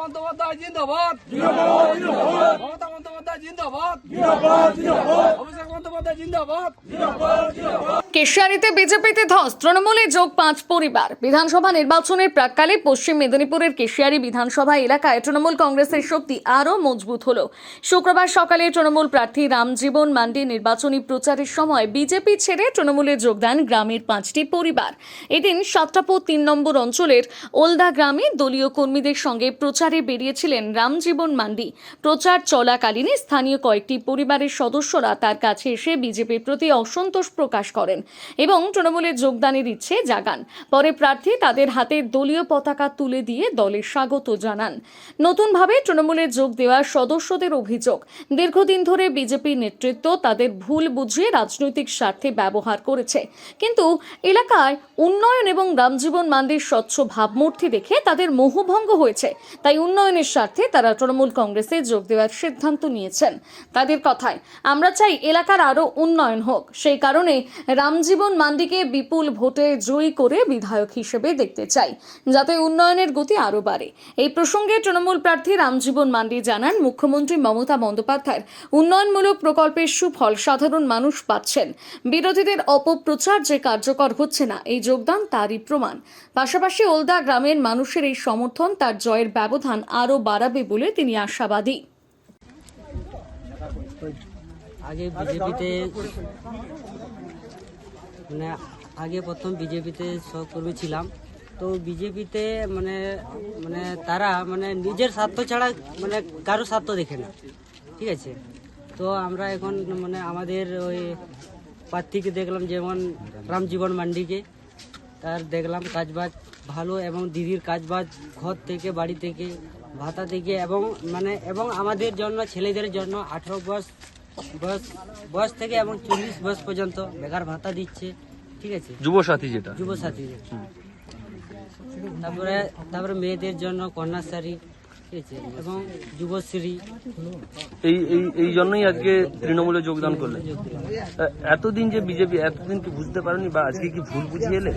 বন্দ্যোপাধ্যায় জিন্দাবাদ, মমতা বন্দ্যোপাধ্যায় জিন্দাবাদ, অভিষেক বন্দ্যোপাধ্যায় জিন্দাবাদ। কেশিয়ারিতে বিজেপিতে ধস, তৃণমূলে যোগ 5 পরিবার। বিধানসভা নির্বাচনের প্রাক্কালে পশ্চিম মেদিনীপুরের কেশিয়ারি বিধানসভা এলাকায় তৃণমূল কংগ্রেসের শক্তি আরও মজবুত হলো। শুক্রবার সকালে তৃণমূল প্রার্থী রামজীবন মান্ডি নির্বাচনী প্রচারের সময় বিজেপি ছেড়ে তৃণমূলে যোগ দেন গ্রামের 5টি পরিবার। এদিন সাতটাপুর 3 নম্বর অঞ্চলের ওলদা গ্রামে দলীয় কর্মীদের সঙ্গে প্রচারে বেরিয়েছিলেন রামজীবন মান্ডি। প্রচার চলাকালীন স্থানীয় কয়েকটি পরিবারের সদস্যরা তার কাছে এসে বিজেপির প্রতি অসন্তোষ প্রকাশ করেন এবং তৃণমূলে যোগদানের ইচ্ছে জাগান। পরে প্রার্থী তাদের হাতে দলীয় পতাকা তুলে দিয়ে দলে স্বাগত জানান। নতুনভাবে তৃণমূলে যোগ দেওয়া সদস্যদের অভিযোগ, দীর্ঘদিন ধরে বিজেপির নেতৃত্ব তাদের ভুল বুঝিয়ে রাজনৈতিক স্বার্থে ব্যবহার করেছে, কিন্তু এলাকায় উন্নয়ন এবং রামজীবন মান্ডির স্বচ্ছ ভাবমূর্তি দেখে তাদের মোহভঙ্গ হয়েছে। তাই উন্নয়নের স্বার্থে তারা তৃণমূল কংগ্রেসে যোগ দেওয়ার সিদ্ধান্ত নিয়েছেন। তাদের কথায়, আমরা চাই এলাকার আরও উন্নয়ন হোক, সেই কারণে রামজীবন মান্ডিকে বিপুল ভোটে জয়ী করে বিধায়ক হিসেবে দেখতে চাই, যাতে উন্নয়নের গতি আরও বাড়ে। এই প্রসঙ্গে তৃণমূল প্রার্থী রামজীবন মান্ডি জানান, মুখ্যমন্ত্রী মমতা বন্দ্যোপাধ্যায়ের উন্নয়নমূলক প্রকল্পের সুফল সাধারণ মানুষ পাচ্ছেন। বিরোধীদের অপপ্রচার যে কার্যকর হচ্ছে না, এই যোগদান তারই প্রমাণ। পাশাপাশি ওলদা গ্রামের মানুষের এই সমর্থন তার জয়ের ব্যবধান আরও বাড়াবে বলে তিনি আশাবাদী। আগে বিজেপিতে প্রথম বিজেপিতে সহকর্মী ছিলাম, তো বিজেপিতে তারা নিজের স্বার্থ ছাড়া কারো স্বার্থ দেখে না, ঠিক আছে। তো আমরা এখন আমাদের ওই প্রার্থীকে দেখলাম, যেমন রামজীবন মান্ডিকে, তার দেখলাম কাজবাজ ভালো, এবং দিদির কাজবাজ ঘর থেকে, বাড়ি থেকে, ভাতা থেকে, এবং আমাদের জন্য, ছেলেদের জন্য 18 বয়স থেকে এবং 40 বয়স পর্যন্ত বেকার ভাতা দিচ্ছে, ঠিক আছে, যুবসাথী তারপরে মেয়েদের জন্য কন্যাশ্রী, ঠিক আছে, এবং যুবশ্রী। এই জন্যই আজকে তৃণমূলে যোগদান করলেন। এতদিন যে বিজেপি, এতদিন কি বুঝতে পারেনি, বা আজকে কি ভুল বুঝিয়ে এলে?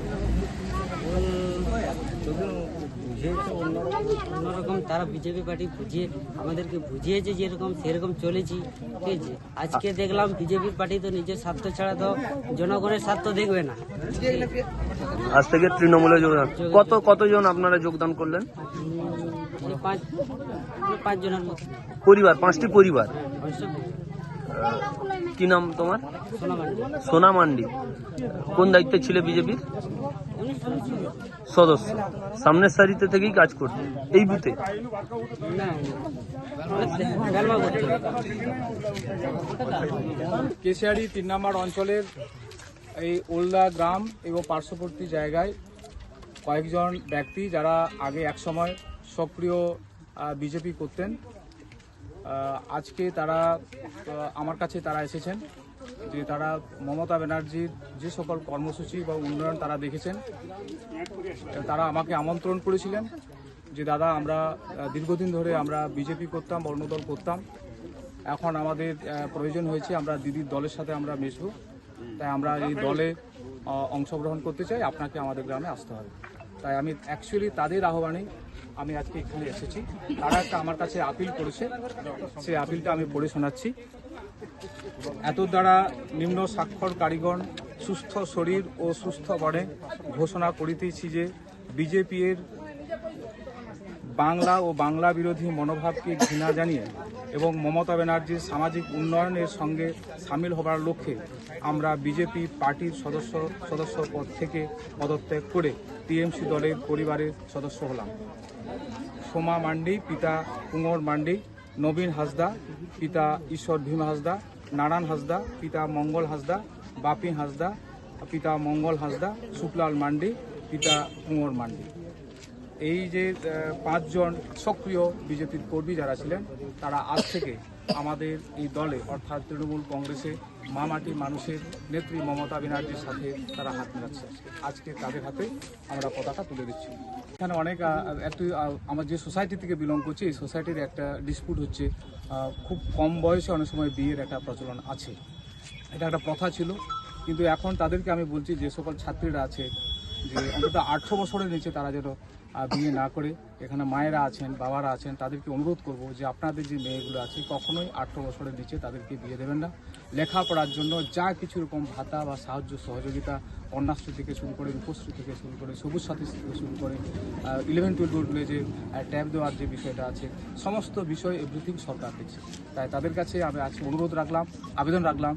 অন্যরকম তারা বিজেপি পার্টি আমাদেরকে বুঝিয়েছে, যেরকম সেরকম চলেছি, ঠিক আছে। আজকে দেখলাম বিজেপি পার্টি তো নিজের স্বার্থ ছাড়া তো জনগণের স্বার্থ দেখবে না। আজ থেকে তৃণমূলে যোগদান, কতজন আপনারা যোগদান করলেন? 5 জনের মতো পরিবার, 5টি পরিবার। কি নাম তোমার? সোনা মান্ডি। কোন দায়িত্বে ছিল বিজেপির? সদস্য। সামনের সারিতে থেকেই কাজ করতে এই বুথে? কেশিয়ারি 3 নম্বর অঞ্চলের এই ওলদা গ্রাম এবং পার্শ্ববর্তী জায়গায় কয়েকজন ব্যক্তি যারা আগে একসময় সক্রিয় বিজেপি করতেন, আজকে তারা আমার কাছে এসেছেন যে তারা মমতা ব্যানার্জির যে সকল কর্মসূচি বা উন্নয়ন তারা দেখেছেন। তারা আমাকে আমন্ত্রণ করেছিলেন যে দাদা, আমরা দীর্ঘদিন ধরে আমরা বিজেপি করতাম, অন্য দল করতাম, এখন আমাদের প্রয়োজন হয়েছে আমরা দিদির দলের সাথে আমরা মিশব, তাই আমরা এই দলে অংশগ্রহণ করতে চাই, আপনাকে আমাদের গ্রামে আসতে হবে। তাই আমি অ্যাকচুয়ালি তাদের আহ্বানে আমি আজকে এখানে এসেছি। তারা একটা আমার কাছে আপিল করেছে, সেই আপিলটা আমি পড়ে শোনাচ্ছি। এত দ্বারা নিম্ন স্বাক্ষর কারিগণ সুস্থ শরীর ও সুস্থ মনে ঘোষণা করিতেছি যে বিজেপি এর বাংলা ও বাংলা বিরোধী মনোভাবকে ঘৃণা জানিয়ে এবং মমতা ব্যানার্জির সামাজিক উন্নয়নের সঙ্গে সামিল হবার লক্ষ্যে আমরা বিজেপি পার্টির সদস্য পদ থেকে পদত্যাগ করে টিএমসি দলের পরিবারের সদস্য হলাম। সোমা মান্ডি পিতা কুঁওর মান্ডি, নবীন হাসদা পিতা ঈশ্বর ভীম হাসদা, নারায়ণ হাসদা পিতা মঙ্গল হাসদা, বাপি হাসদা পিতা মঙ্গল হাসদা, সুখলাল মান্ডি পিতা কুঁওর মান্ডি। এই যে 5 জন সক্রিয় বিজেপির কর্মী যারা ছিলেন, তারা আজ থেকে আমাদের এই দলে অর্থাৎ তৃণমূল কংগ্রেসে মামাটির মানুষের নেত্রী মমতা ব্যানার্জির সাথে তারা হাত মেলাচ্ছে। আজকে তাদের হাতে আমরা পতাকা তুলে দিচ্ছি। এখানে অনেক আমার যে সোসাইটি থেকে বিলং করছি, এই সোসাইটির একটা ডিসপিউট হচ্ছে, খুব কম বয়সে অনেক সময় বিয়ের একটা প্রচলন আছে, এটা একটা প্রথা ছিল। কিন্তু এখন তাদেরকে আমি বলছি, যে সকল ছাত্রীরা আছে যে অন্তত 18 বছরের নিচে তারা যেন বিয়ে না করে। এখানে মায়েরা আছেন, বাবারা আছেন, তাদেরকে অনুরোধ করব যে আপনাদের যে মেয়েগুলো আছে কখনোই 18 বছরের নিচে তাদেরকে বিয়ে দেবেন না। লেখাপড়ার জন্য যা কিছু রকম ভাতা বা সাহায্য সহযোগিতা, কন্যাশ্রী থেকে শুরু করে, রূপশ্রী থেকে শুরু করে, সবুজ সাথী থেকে শুরু করে 11-12 যে ট্যাব দেওয়ার যে বিষয়টা আছে, সমস্ত বিষয় এভরিথিং সরকার দেখছে। তাই তাদের কাছে আমি আজকে অনুরোধ রাখলাম, আবেদন রাখলাম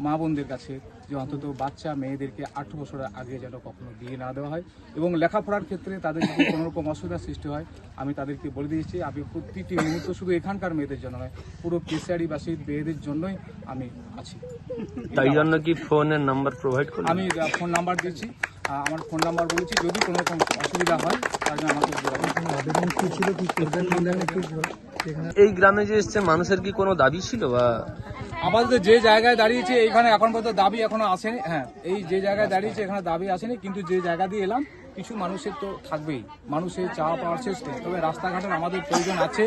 মা বোনদের কাছে যে অন্তত বাচ্চা মেয়েদেরকে 18 বছরের আগে যেন কখনো বিয়ে না দেওয়া হয়, এবং লেখাপড়ার ক্ষেত্রে তাদের যদি কোনো রকম অসুবিধার সৃষ্টি হয় আমি তাদেরকে বলে দিয়েছি আমি প্রতিটি মুহূর্ত শুধু এখানকার মেয়েদের জন্য নয়, পুরো কেশিয়ারিবাসীর মেয়েদের জন্যই আমি আছি। তাই জন্য কি ফোনের নাম্বার প্রোভাইড করলেন? আমি ফোন নাম্বার দিয়েছি, আমার ফোন নাম্বার বলেছি, যদি কোনো রকম অসুবিধা হয় তার জন্য আমাকে এই গ্রামে যে এসছে মানুষের কি কোনো দাবি ছিল বা আমাদের যে জায়গায় দাঁড়িয়েছে এখানে এখন পর্যন্ত দাবি এখনো আসেনি। হ্যাঁ, এই যে জায়গায় দাঁড়িয়েছে এখানে দাবি আসেনি, কিন্তু যে জায়গা দিয়ে এলাম কিছু মানুষের তো থাকবেই, মানুষের চাওয়া পাওয়ার শেষ নেই। তবে রাস্তাঘাটের আমাদের প্রয়োজন আছে,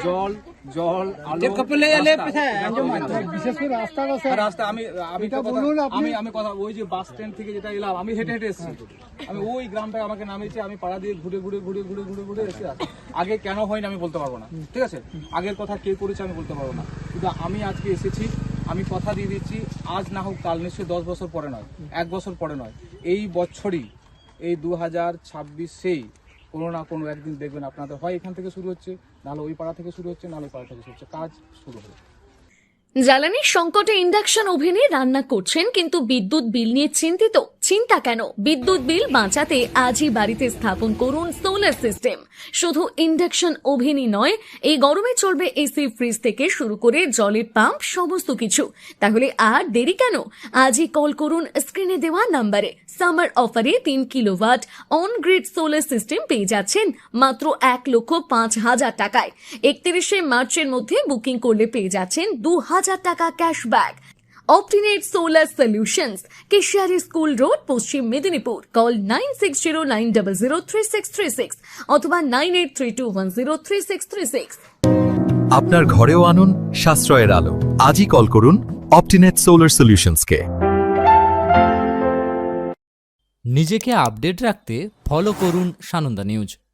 জল, আলো, বিশেষ করে রাস্তা। আমি কথা ওই যে বাস স্ট্যান্ড থেকে যেটা এলাম আমি হেঁটে এসেছি, আমি ওই গ্রামটা আমাকে নামিয়েছি, আমি পাড়া দিয়ে ঘুরে এসে আগে কেন হয়নি আমি বলতে পারবো না, ঠিক আছে, আগের কথা কে করেছে আমি বলতে পারবো না, কিন্তু আমি আজকে এসেছি, আমি কথা দিয়ে দিচ্ছি আজ না হোক কাল, নিশ্চয়ই 10 বছর পরে নয়, 1 বছর পরে নয়, এই বছরই, এই 2026-এই কোনো না কোনো একদিন দেখবেন আপনাদের হয় এখান থেকে শুরু হচ্ছে, নাহলে ওই পাড়া থেকে শুরু হচ্ছে, নাহলে ওই পাড়া থেকে শুরু হচ্ছে, কাজ শুরু হবে। জ্বালানির সংকটে ইন্ডাকশন ওভেনে রান্না করছেন কিন্তু বিদ্যুৎ বিল নিয়ে চিন্তিত? চিন্তা কেন, বিদ্যুৎ বিল বাঁচাতে আজই বাড়িতে স্থাপন করুন সোলার সিস্টেম। শুধু ইন্ডাকশন ওভেনই নয়, এই গরমে চলবে এসি, ফ্রিজ থেকে শুরু করে জলের পাম্প, সমস্ত কিছু। তাহলে আর দেরি কেন, আজই কল করুন স্ক্রিনে দেওয়া নাম্বারে। সামার অফারে 3 kilowatt on grid solar system পেয়ে যাচ্ছেন মাত্র 1,05,000 টাকায়। 31শে মার্চের মধ্যে বুকিং করলে পেয়ে যাচ্ছেন 2,000 টাকা cashback. Optinet Solar Solutions, Keshiary school road, পশ্চিম মেদিনীপুর। কল 9609003636 অথবা 9832103636। আপনার ঘরেও আনুন সাশ্রয়ের আলো। আজই কল করুন অপটিনেট সোলার সলিউশনসকে। নিজেকে আপডেট রাখতে ফলো করুন সানন্দা নিউজ।